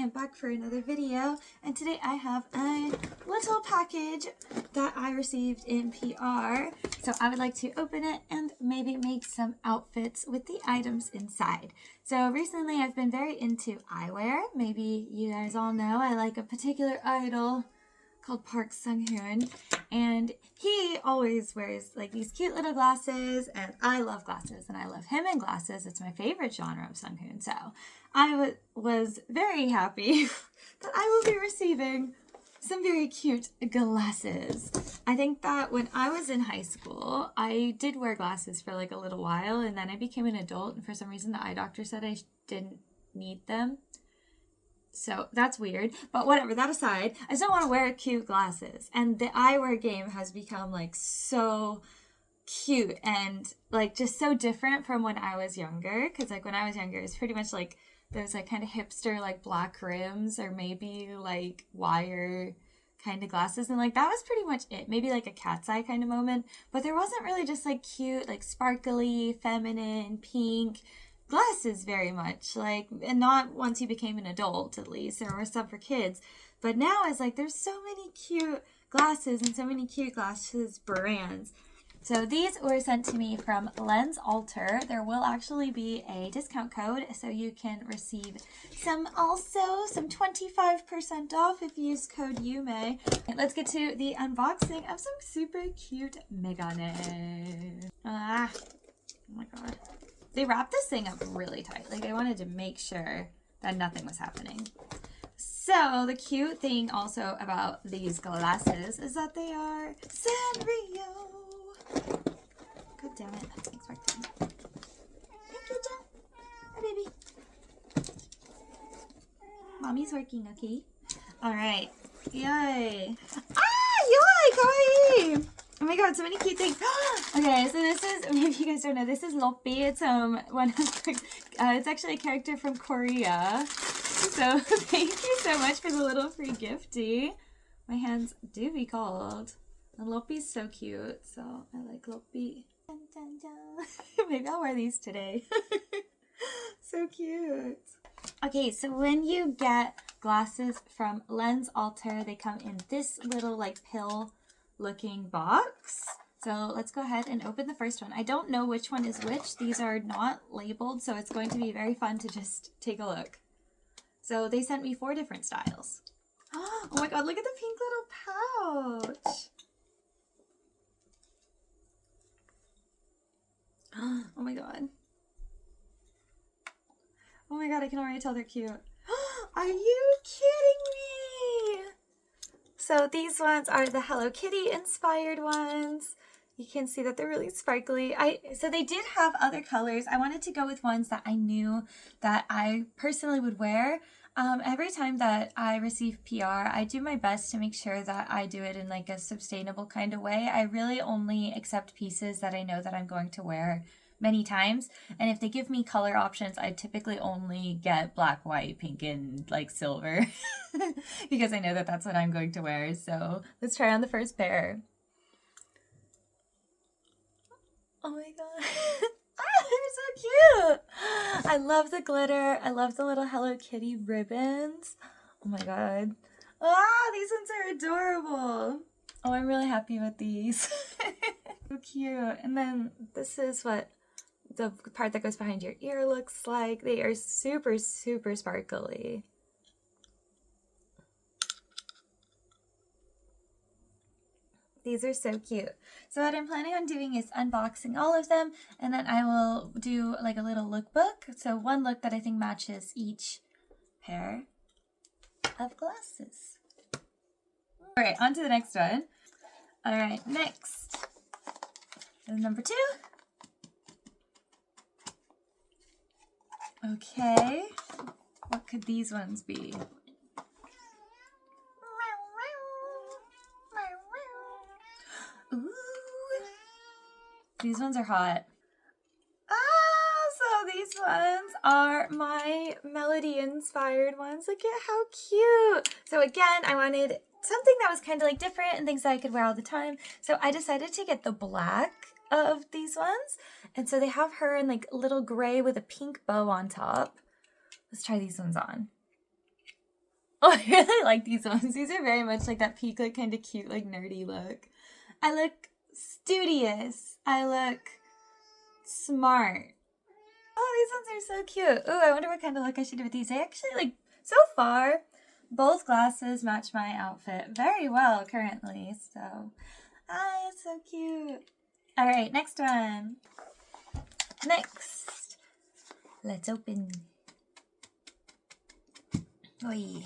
am back for another video, and today I have a little package that I received in PR. So I would like to open it and maybe make some outfits with the items inside. So recently I've been very into eyewear. Maybe you guys all know I like a particular idol called Park Sung-hoon, and he always wears like these cute little glasses, and I love glasses and I love him in glasses. It's my favorite genre of Sung-hoon, so I was very happy that I will be receiving some very cute glasses. I think that when I was in high school, I did wear glasses for like a little while, and then I became an adult, and for some reason the eye doctor said I didn't need them. So that's weird, but whatever, that aside, I still want to wear cute glasses. And the eyewear game has become like so cute and like just so different from when I was younger. Because like when I was younger, it's pretty much like those like kind of hipster like black rims or maybe like wire kind of glasses. And like that was pretty much it. Maybe like a cat's eye kind of moment. But there wasn't really just like cute, like sparkly, feminine, pink glasses very much, like, and not once you became an adult. At least there were some for kids, but now it's like there's so many cute glasses and so many cute glasses brands. So these were sent to me from LensAlter. There will actually be a discount code, so you can receive some 25% off if you use code YUME. Let's get to the unboxing of some super cute megane. Oh my god. They wrapped this thing up really tight. Like, they wanted to make sure that nothing was happening. So, the cute thing also about these glasses is that they are Sanrio. God damn it. Thanks, Mark. Thank you, Jen. Hi, baby. Mommy's working, okay? Alright. Yay. Yay! Kawaii! Oh my god, so many cute things. Okay, so this is, maybe you guys don't know, this is Lookbook. It's one of the, it's actually a character from Korea. So thank you so much for the little free gifty. My hands do be cold. And Lookbook's so cute, so I like Lookbook. Dun, dun, dun. Maybe I'll wear these today. So cute. Okay, so when you get glasses from LensAlter, they come in this little like pill looking box. So let's go ahead and open the first one. I don't know which one is which. These are not labeled, so it's going to be very fun to just take a look. So they sent me 4 different styles. Oh my god, look at the pink little pouch. Oh my god. Oh my god, I can already tell they're cute. Are you kidding me? So these ones are the Hello Kitty inspired ones. You can see that they're really sparkly. So they did have other colors. I wanted to go with ones that I knew that I personally would wear. Every time that I receive PR, I do my best to make sure that I do it in like a sustainable kind of way. I really only accept pieces that I know that I'm going to wear many times, and if they give me color options, I typically only get black, white, pink, and like silver because I know that that's what I'm going to wear. So let's try on the first pair. Oh my god. They're so cute. I love the glitter. I love the little Hello Kitty ribbons. Oh my god. These ones are adorable. Oh, I'm really happy with these. So cute. And then this is what the part that goes behind your ear looks like. They are super, super sparkly. These are so cute. So what I'm planning on doing is unboxing all of them, and then I will do like a little lookbook. So one look that I think matches each pair of glasses. All right, on to the next one. All right, next is number 2. Okay, what could these ones be? Ooh, these ones are hot. So these ones are my melody inspired ones. Look at how cute. So again, I wanted something that was kind of like different and things that I could wear all the time. So I decided to get the black of these ones. And so they have her in like a little gray with a pink bow on top. Let's try these ones on. Oh, I really like these ones. These are very much like that peak, like kind of cute, like nerdy look. I look studious. I look smart. Oh, these ones are so cute. Oh, I wonder what kind of look I should do with these. I actually, like, so far, both glasses match my outfit very well currently. So, it's so cute. All right, next one. Next, let's open. Oi.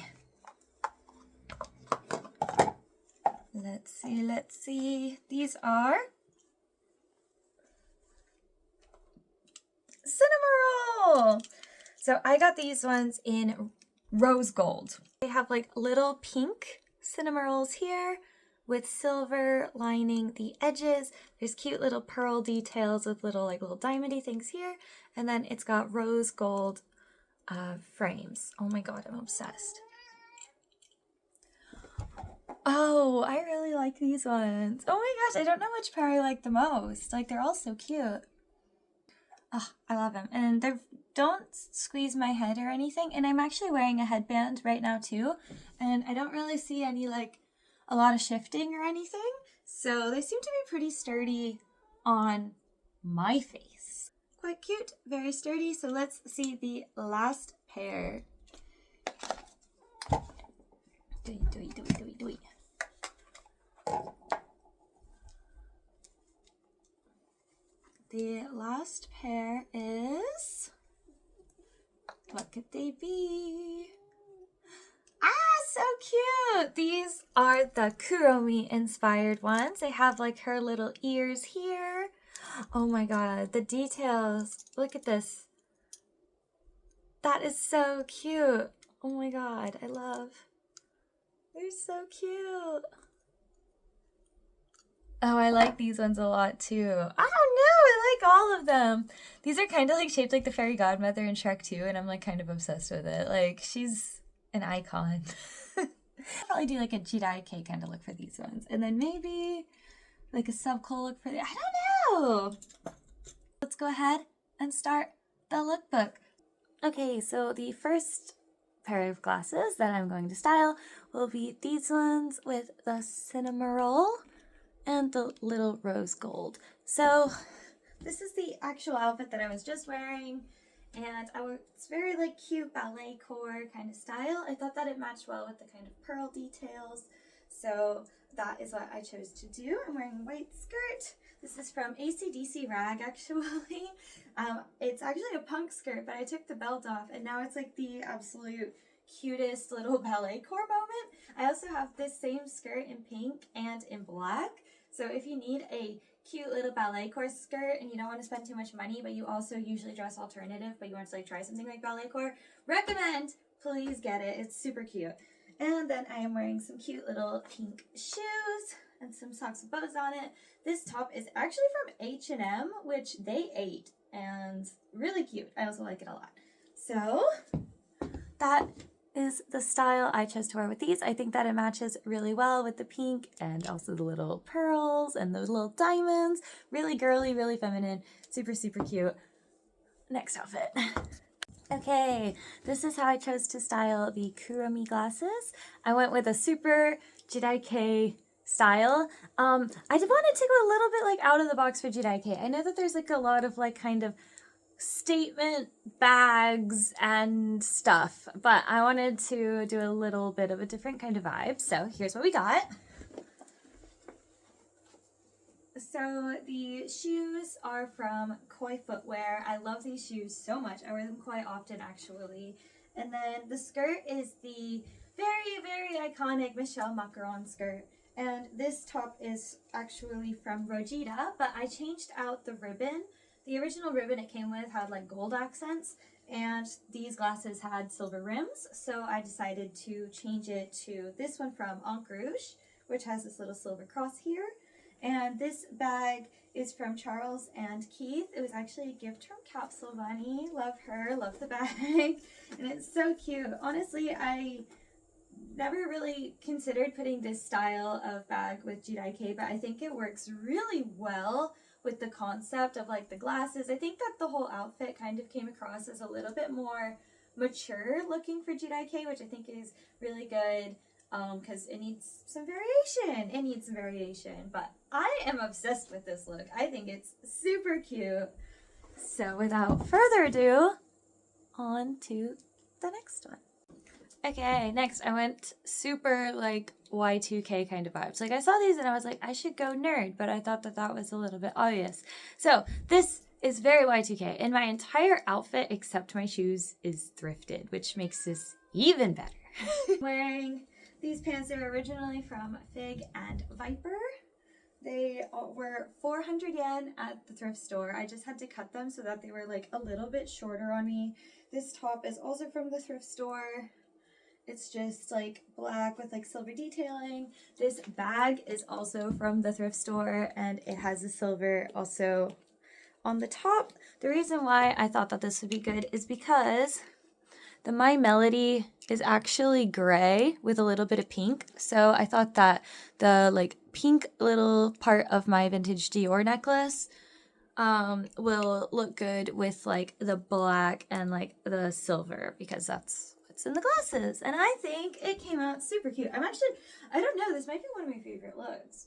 Let's see. These are Cinnamoroll. So I got these ones in rose gold. They have like little pink Cinnamorolls here with silver lining the edges. There's cute little pearl details with little diamondy things here. And then it's got rose gold frames. Oh my god, I'm obsessed. Oh, I really like these ones. Oh my gosh, I don't know which pair I like the most. Like, they're all so cute. Oh, I love them. And they don't squeeze my head or anything. And I'm actually wearing a headband right now too. And I don't really see any a lot of shifting or anything. So they seem to be pretty sturdy on my face. Quite cute, very sturdy. So let's see the last pair. The last pair is, what could they be? Ah, so cute! These are the Kuromi inspired ones. They have like her little ears here. Oh my god, the details. Look at this. That is so cute. Oh my god, I love. They're so cute. Oh, I like these ones a lot too. I don't know, I like all of them. These are kind of like shaped like the fairy godmother in Shrek 2, and I'm like kind of obsessed with it. Like, she's an icon. I'll probably do like a Jirai kind of look for these ones. And then maybe like a subcoal look for the, I don't know. Let's go ahead and start the lookbook. Okay, so the first pair of glasses that I'm going to style will be these ones with the Cinnamoroll and the little rose gold. So this is the actual outfit that I was just wearing, and it's very like cute ballet core kind of style. I thought that it matched well with the kind of pearl details, so that is what I chose to do. I'm wearing a white skirt. This is from AC/DC Rag actually. It's actually a punk skirt, but I took the belt off and now it's like the absolute cutest little ballet core moment. I also have this same skirt in pink and in black. So if you need a cute little ballet core skirt and you don't want to spend too much money, but you also usually dress alternative, but you want to like try something like ballet core, recommend, please get it. It's super cute. And then I am wearing some cute little pink shoes and some socks with bows on it. This top is actually from H&M, which they ate, and really cute. I also like it a lot. So that is the style I chose to wear with these. I think that it matches really well with the pink and also the little pearls and those little diamonds. Really girly, really feminine, super, super cute. Next outfit. Okay, this is how I chose to style the Kuromi glasses. I went with a super Jirai style. I wanted to go a little bit like out of the box for Jirai. I know that there's like a lot of like kind of statement bags and stuff, but I wanted to do a little bit of a different kind of vibe. So here's what we got. So the shoes are from Koi Footwear. I love these shoes so much. I wear them quite often actually. And then the skirt is the very, very iconic Michelle Macaron skirt. And this top is actually from Rojita, but I changed out the ribbon. The original ribbon it came with had like gold accents, and these glasses had silver rims. So I decided to change it to this one from Encre Rouge, which has this little silver cross here. And this bag is from Charles and Keith. It was actually a gift from Capsule Bunny. Love her, love the bag. And it's so cute. Honestly, I never really considered putting this style of bag with Jirai, but I think it works really well with the concept of like the glasses. I think that the whole outfit kind of came across as a little bit more mature looking for Jirai, which I think is really good because it needs some variation. It needs some variation, but I am obsessed with this look. I think it's super cute. So without further ado, on to the next one. Okay, next I went super like Y2K kind of vibes. Like I saw these and I was like, I should go nerd, but I thought that that was a little bit obvious. So this is very Y2K, and my entire outfit except my shoes is thrifted, which makes this even better. Wearing these pants, they were originally from Fig and Viper. They were 400 yen at the thrift store. I just had to cut them so that they were like a little bit shorter on me. This top is also from the thrift store. It's just like black with like silver detailing. This bag is also from the thrift store and it has a silver also on the top. The reason why I thought that this would be good is because the My Melody is actually gray with a little bit of pink. So I thought that the like pink little part of my vintage Dior necklace will look good with like the black and like the silver, because that's what's in the glasses. And I think it came out super cute. I don't know, this might be one of my favorite looks.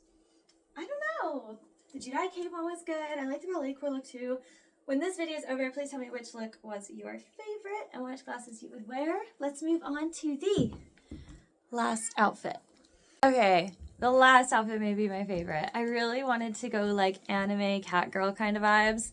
I don't know. The Jirai one was good. I like the Ballet look too. When this video is over, please tell me which look was your favorite and which glasses you would wear. Let's move on to the last outfit. Okay, the last outfit may be my favorite. I really wanted to go like anime cat girl kind of vibes.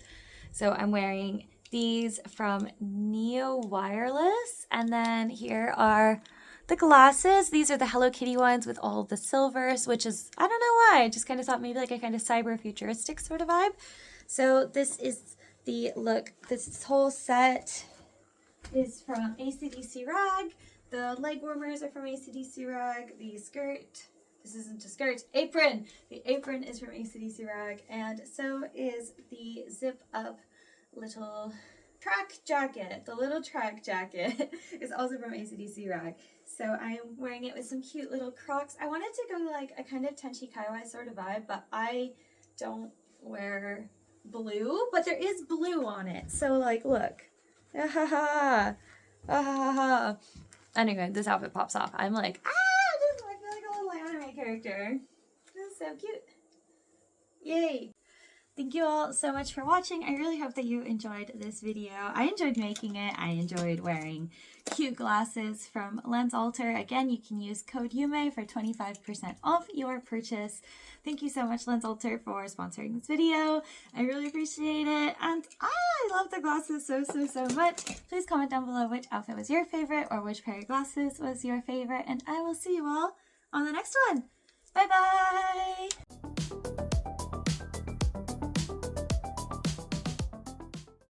So I'm wearing these from Neo Wireless. And then here are the glasses. These are the Hello Kitty ones with all the silvers, which is, I don't know why, I just kind of thought maybe like a kind of cyber futuristic sort of vibe. So this is the look. This whole set is from AC/DC Rag. The leg warmers are from AC/DC Rag. The skirt, this isn't a skirt, apron. The apron is from AC/DC Rag, and so is the zip up little track jacket. The little track jacket is also from AC/DC Rag. So I'm wearing it with some cute little Crocs. I wanted to go like a kind of Tenshi kaiwai sort of vibe, but I don't wear blue, but there is blue on it. So like, look. Anyway, this outfit pops off. I'm like, I feel like a little anime character. This is so cute. Yay. Thank you all so much for watching. I really hope that you enjoyed this video. I enjoyed making it. I enjoyed wearing cute glasses from LensAlter. Again, you can use code YUME for 25% off your purchase. Thank you so much, LensAlter, for sponsoring this video. I really appreciate it. And I love the glasses so much. Please comment down below which outfit was your favorite or which pair of glasses was your favorite. And I will see you all on the next one. Bye-bye!